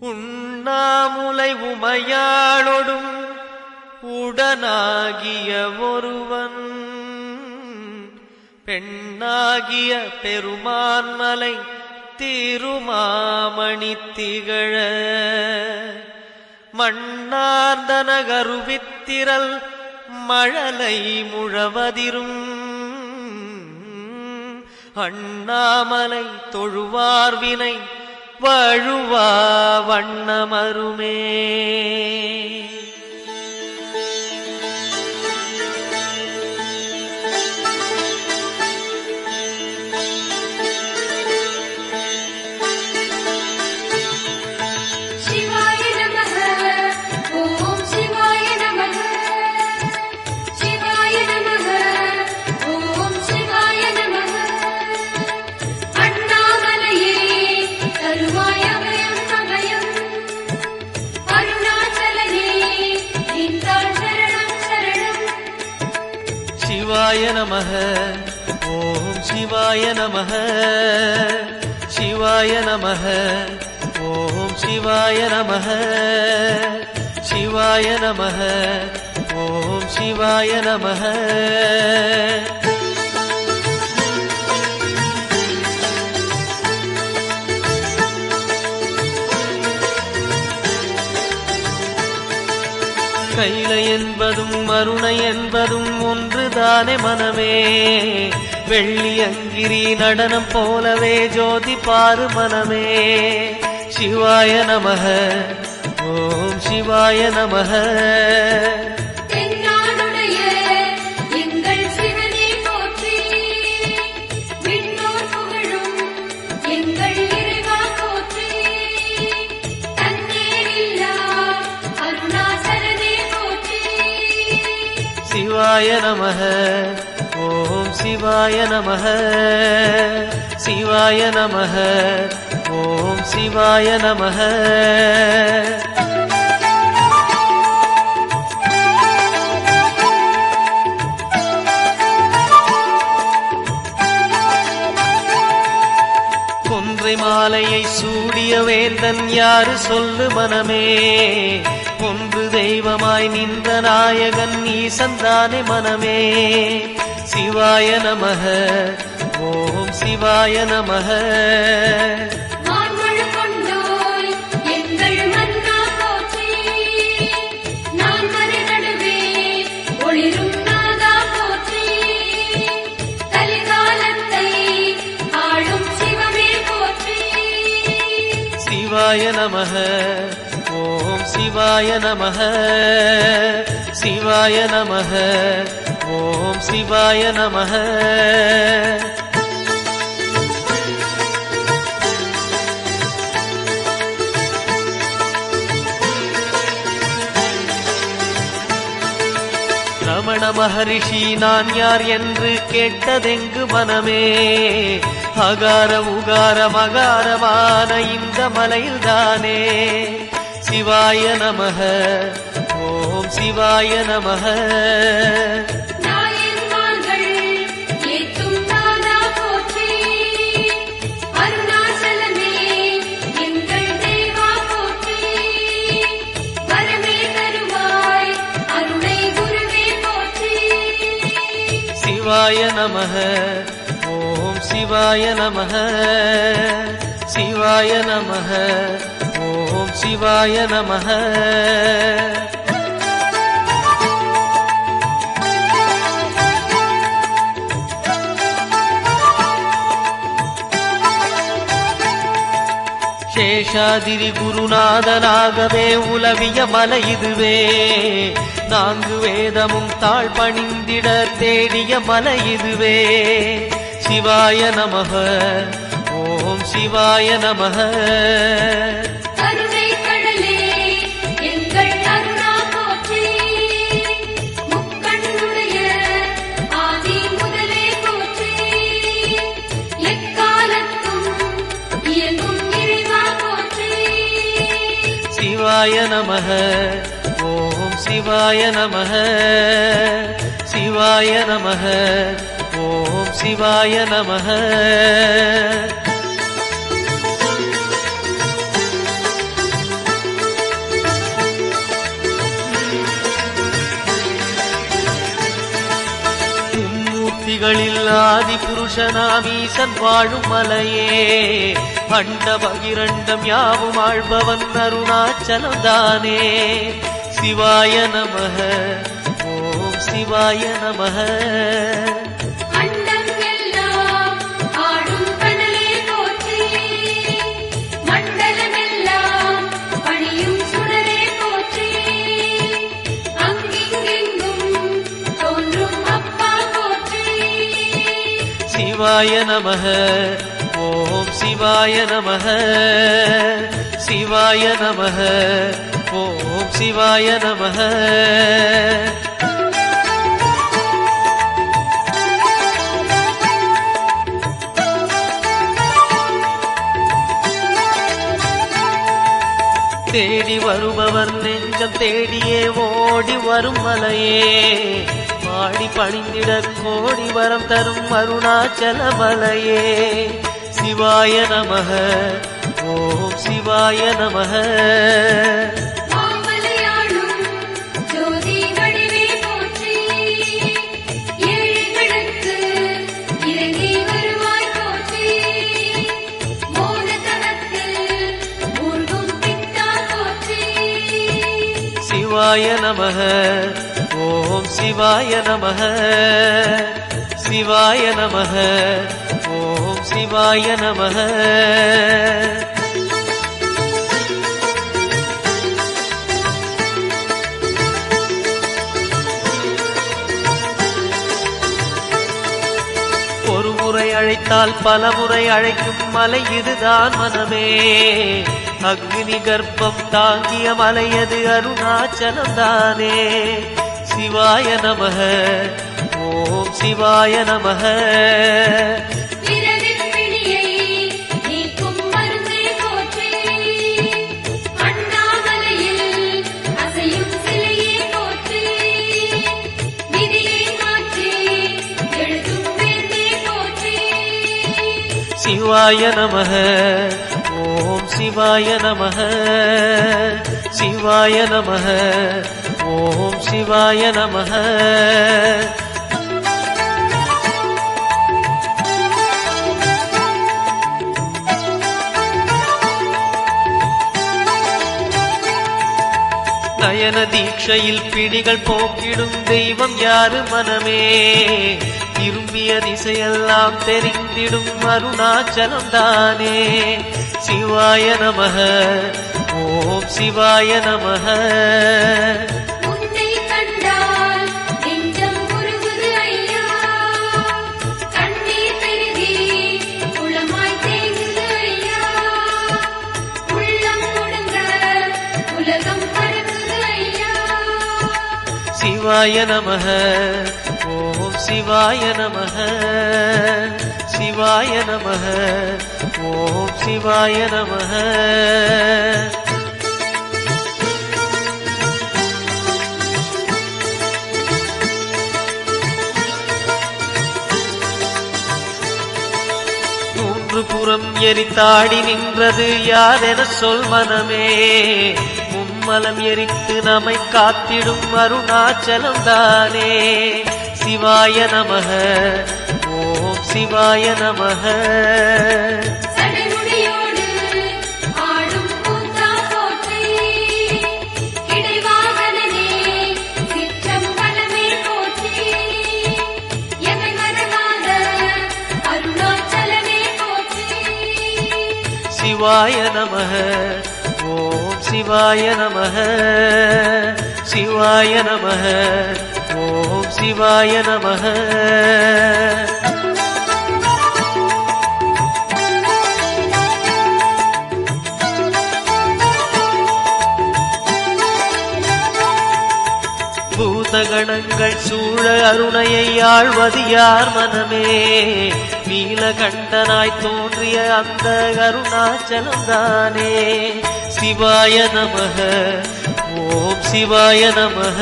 உண்ணாமுலை உமையாளொடும் உடனாகிய ஒருவன் பெண்ணாகிய பெருமான்மலை திருமாமணி திகழ மண்ணார்ந்தன கருவித்திரல் மழலை முழவதிரும் அண்ணாமலை தொழுவார்வினை வழுவா வண்ணமருமே. சிவாய நமः ஓம் சிவாய நமः சிவாய நமः ஓம் சிவாய நமः சிவாய நமः ஓம் சிவாய நமः. கைலை என்பதும் மருணை என்பதும் ஒன்றுதானே மனமே. வெள்ளி அங்கிரி நடனம் போலவே ஜோதி பாரு மனமே. சிவாய நமः ஓம் சிவாய நமः. சிவாய நமः ஓம் சிவாய நமः சிவாய நமः ஓம் சிவாய நமः. கொன்றை மாலையை சூடிய வேந்தன் யாரு சொல்லு மனமே. ஒன்று தெய்வமாய் நின்ற நாயகன் ஈசந்தானே மனமே. சிவாய நமः ஓம் சிவாய நமः. சிவாய நமः ஓம் சிவாய நமः சிவாய நமः ஓம் சிவாய நமः. ரமண மகரிஷி நான் யார் என்று கேட்டதெங்கு மனமே. அகார உகார மகாரமான இந்த மலையில்தானே. சிவாய நமः ஓம் சிவாய நமः. சிவாய நமः ஓம் சிவாய நமः சிவாய நமः ஓம் சிவாய நமः. சேஷாதிரி குருநாதனாகவே உலவிய மலை இதுவே. நான்கு வேதமும் தாழ் பணிந்திட தேடிய மலை இதுவே. சிவாய நமः ஓம் சிவாய நமः. சிவாய நமः ஓம் சிவாய நமः சிவாய நமः ஓம் சிவாய நமः. புவிகளில் ஆதி புருஷனாம் ஈசன் வாழும் மலையே அண்ட பகிரண்டம் யாவும் ஆழ்பவன் அருணாச்சலம் தானே. சிவாய நமஹ ஓம் சிவாய நமஹ. சிவாய நமஹ ஓம் சிவாய நமஹ. சிவாய நமஹ ஓம் சிவாய நமஹ. தேடி வருபவர் நெஞ்சம் தேடியே ஓடி வரும் மலையே பாடி பணிந்திட கோடி வரம் தரும் அருணாச்சல மலையே. சிவாய நமஹ ஓம் சிவாய நமஹ. சிவாய நமஹ ஓம் சிவாய நமஹ. சிவாய நமஹ ஓம் சிவாய நமஹ. ஒரு முறை அழைத்தால் பல முறை அழைக்கும் மலை இதுதான் மனமே. அக்னி கர்ப்பம் தாங்கிய மலையது அருணாச்சலம் தானே. சிவாய நமஹ ஓம் சிவாய நமஹ. சிவாய நமஹ ஓம் சிவாய நமஹ. சிவாய நமஹ ஓம் சிவாய நமஹ. நயன தீட்சையில் பிடிகள் போக்கிடும் தெய்வம் யாரு மனமே. விரும்பிய திசையெல்லாம் தெரிந்திடும் அருணாச்சலம் தானே. சிவாய நமஹ ஓம் சிவாய நமஹ. சிவாய நமஹ ஓம் சிவாய நமஹ. சிவாய நமஹ ஓம் சிவாய நமஹ. மூன்று புறம் எரித்தாடி நின்றது யாரென சொல் மனமே. மும்மலம் எரித்து நம்மை காத்திடும் அருணாச்சலம் தானே. சிவாய நமஹ ஓம் சிவாய நமஹ. சிவாய நமஹ ஓம் சிவாய நமஹ. சிவாய நமஹ ஓம் சிவாய நமஹ. பூதகணங்கள் சூழ அருணையை ஆழ்வது யார் மனமே. நீலகண்டனாய் தோன்றிய அந்த அருணாச்சலம் தானே. சிவாய நமஹ ஓம் சிவாய நமஹ.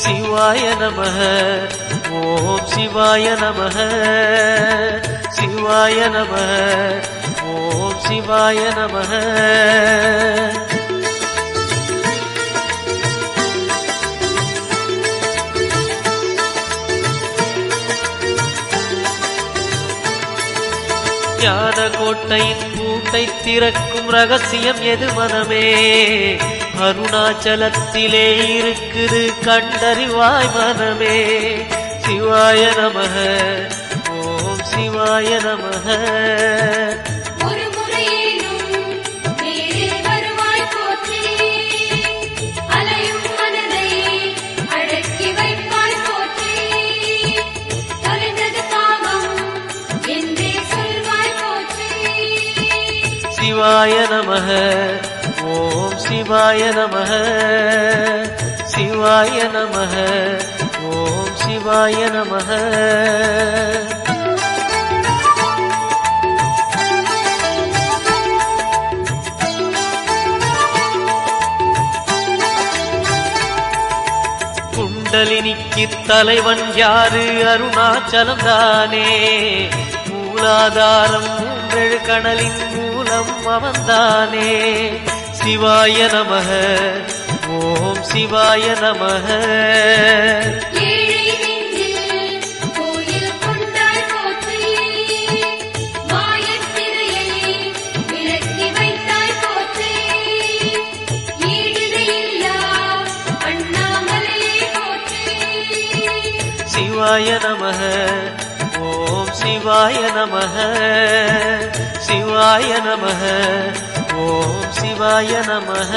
சிவாய நமஹ சிவாய நமः சிவாய நமः ஓம் சிவாய நமः. ஞான கோட்டையின் பூட்டை திறக்கும் ரகசியம் எது மனமே? அருணாச்சலத்திலே இருக்குது கண்டறிவாய் மனமே. சிவாய நமः ஓம் சிவாய நமः. சிவாய நமः ஓம் சிவாய நமः சிவாய நமः ஓம் சிவாய நமः. குண்டலினிக்கு தலைவன் யாரு? அருணாச்சலம் தானே. மூலாதாரம் மூன்றெழு கடலின் மூலம் அவன்தானே. சிவாய நமः ஓம் சிவாய நமः. சிவாய நமः ஓம் சிவாய நமः சிவாய நமः ஓம் சிவாய நமः.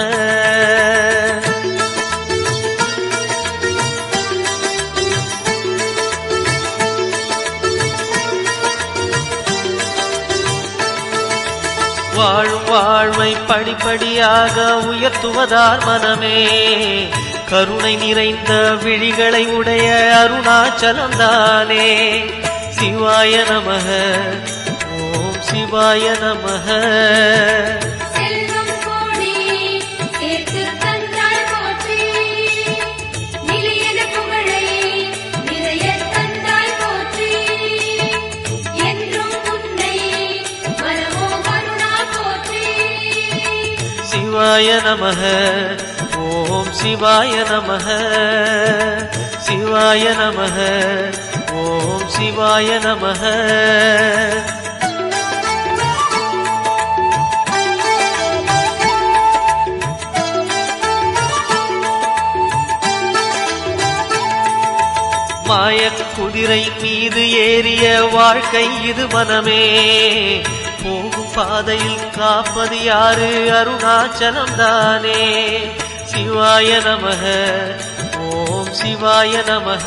வாழும் வாழ்வை படிப்படியாக உயர்த்துவதார் மனமே. கருணை நிறைந்த விழிகளை உடைய அருணாச்சலம் தானே. சிவாய நமः ஓம் சிவாய நமः. சிவாய நமः ஓம் சிவாய நமः சிவாய நமः ஓம் சிவாய நமः. மாயக் குதிரை மீது ஏறிய வாழ்க்கை இது மனமே. போகும் பாதையில் காப்பது யாரு? அருணாச்சலம் தானே. சிவாய நமः ஓம் சிவாய நமः.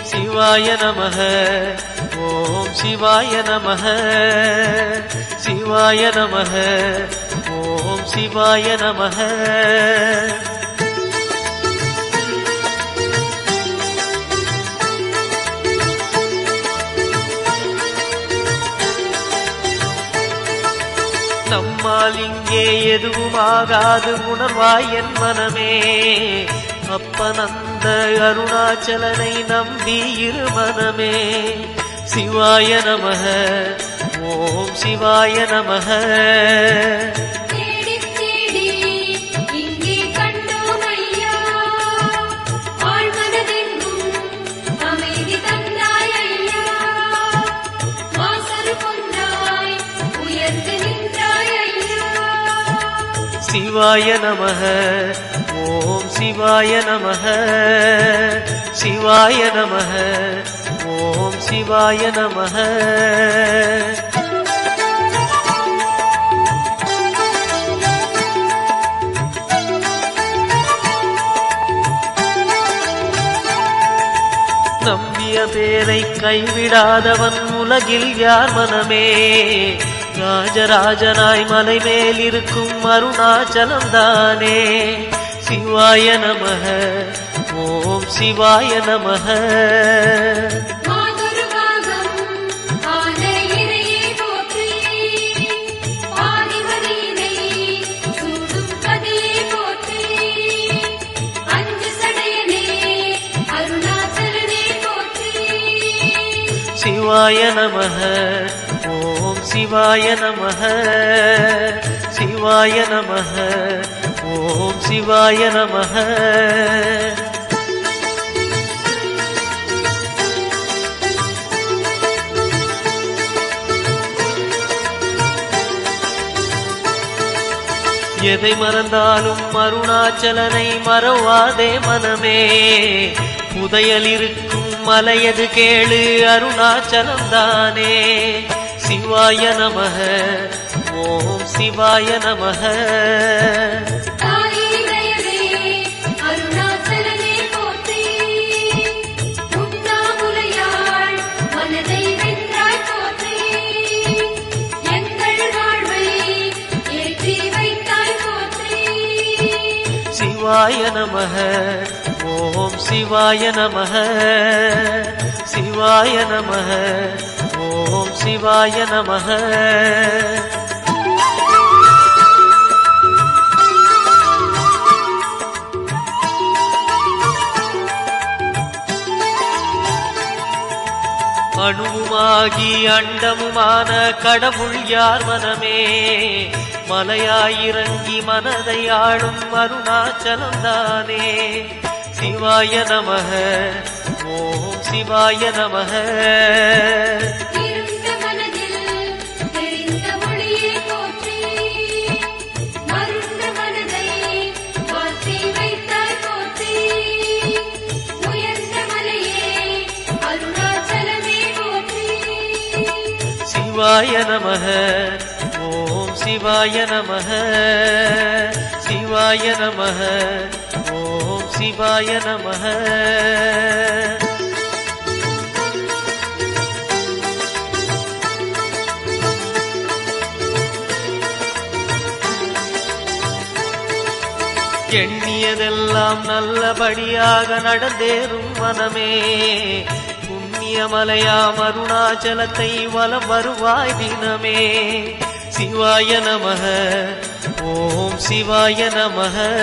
சிவாய நமः ஓம் சிவாய நமः சிவாய நமः ஓம் சிவாய நமः. நம்மால் இங்கே எதுவும் ஆகாது உணர்வாய் என் மனமே. அப்பனந்த அருணாச்சலனை நம்பி இரு மனமே. சிவாய நமः ஓம் சிவாய நமः. சிவாய நமः ஓம் சிவாய நமः சிவாய நமः ஓம் சிவாய நமः. நம்பிய பேரை கைவிடாதவன் உலகில் யார் மனமே. ராஜராஜனாய் மலை மேல் இருக்கும் அருணாச்சலம் தானே. சிவாய நமः ஓம் சிவாய நமः. சிவாய நமः. ஓம் சிவாய நமः. சிவாய நமः. ஓம் சிவாய நமः. எதை மறந்தாலும் அருணாச்சலனை மறவாதே மனமே. புதையல் இருக்கும் மலையது கேளு அருணாச்சலம் தானே. சிவாய நமः. ஓம் சிவாய நமः. சிவாய நமः. ஓம் சிவாய நமः. சிவாய நமः. ஓம் சிவாய நமः. அணுவுமாகி அண்டமுமான கடவுள் யார் மனமே. மலையாயிறங்கி மனதை ஆளும் அருணாச்சலம் தானே. சிவாய நமः. ஓம் சிவாய நமः. சிவாய நமः. ஓம் சிவாய நமः. சிவாய நமः. ஓம் சிவாய நமः. எண்ணியதெல்லாம் நல்லபடியாக நடந்தேறும் மனமே. புண்ணியமலையாம் அருணாச்சலத்தை வலம் வருவாய் தினமே. சிவாய நமः. ஓம் சிவாய நமः.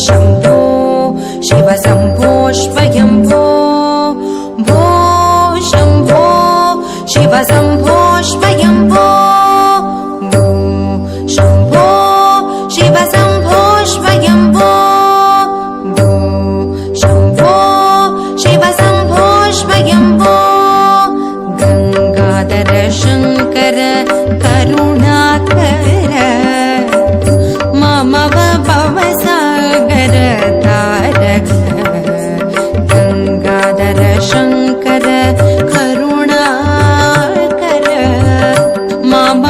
शम्भो शिव शम्भो स्वयम्भो भो शम्भो शिव शम्भो स्वयम्भो भो शम्भो शिव शम्भो स्वयम्भो भो शम्भो शिव शम्भो स्वयम्भो गंगाधर शंकर करुणाकर मम भवसागर तारक गंगाधर शंकर करुणाकर मम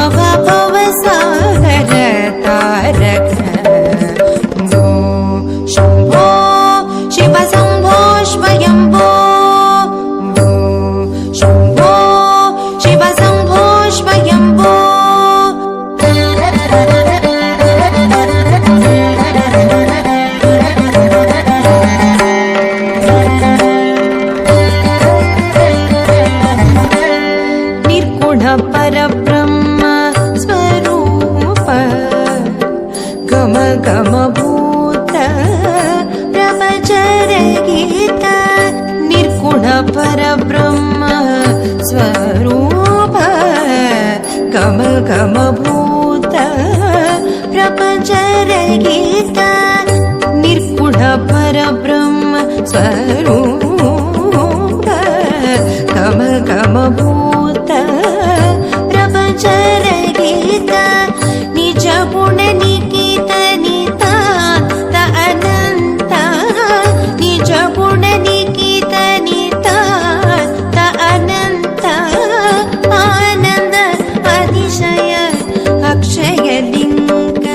भवसागर तारक भो शम्भो शिव शम्भो स्वयम्भो भो शम्भो शिव शम्भो स्वयम्भो निर्गुण परब्रह्म स्वरूप गम गम भूत ब्रह्मचर्य गीत निर्गुण परब्रह्म स्वरूप गम गम भूत ब्रह्मचर्य गीत निर्गुण परब्रह्म स्वरूप गम गम भूत ब्रह्मचर्य गीत निज गुण निकित नितांत अनंत निज गुण निकित नितांत अनंत आनंद अतिशय अक्षय लिंग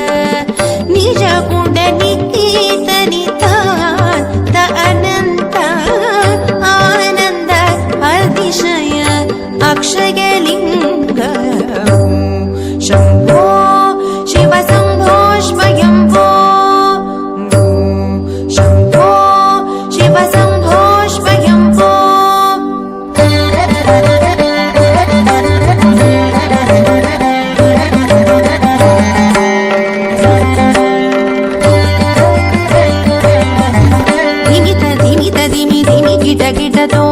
निज गुण निकित नितांत अनंत आनंद अतिशय अक्षय लिंग शम्भो शिव शम्भो स्वयम्भो भो शम्भो शिव शम्भो स्वयम्भो धिमित धिमित धिमि धिमि गिट गिट तो